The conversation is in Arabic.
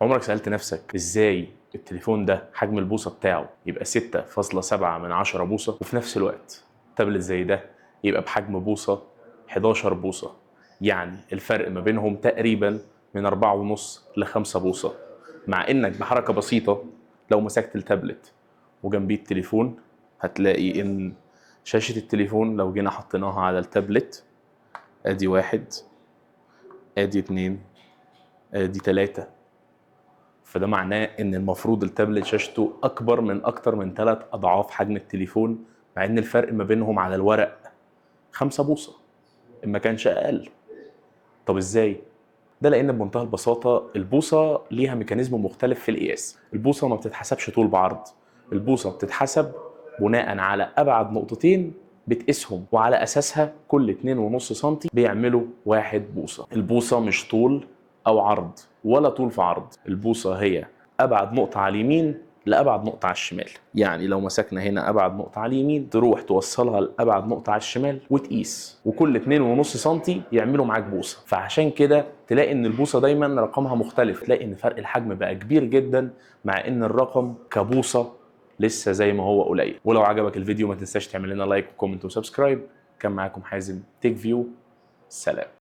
عمرك سألت نفسك ازاي التليفون ده حجم البوصة بتاعه يبقى 6.7 بوصة، وفي نفس الوقت تابلت زي ده يبقى بحجم بوصة 11 بوصة؟ يعني الفرق ما بينهم تقريبا من 4.5 ل5 بوصة، مع انك بحركة بسيطة لو مسكت التابلت وجنبيه التليفون هتلاقي ان شاشة التليفون لو جينا حطيناها على التابلت، ادي 1، ادي 2، ادي 3. فده معناه ان المفروض التابلت شاشته اكتر من 3 اضعاف حجم التليفون، مع ان الفرق ما بينهم على الورق 5 بوصة ان ما كانش اقل. طب ازاي؟ ده لان بمنتهى البساطة البوصة ليها ميكانيزم مختلف في القياس. البوصة ما بتتحسبش طول بعرض، البوصة بتتحسب بناء على ابعد نقطتين بتقيسهم، وعلى اساسها كل 2.5 سم بيعملوا 1 بوصة. البوصة مش طول او عرض، ولا طول في عرض، البوصة هي ابعد نقطة على اليمين لابعد نقطة على الشمال. يعني لو مسكنا هنا ابعد نقطة على اليمين تروح توصلها لابعد نقطة على الشمال وتقيس، وكل 2.5 سم يعملوا معاك بوصة. فعشان كده تلاقي ان البوصة دايما رقمها مختلف، تلاقي ان فرق الحجم بقى كبير جدا، مع ان الرقم كبوصة لسه زي ما هو قليل. ولو عجبك الفيديو ما تنساش تعمل لنا لايك وكومنت وسبسكرايب. كان معاكم حازم تيك فيو، سلام.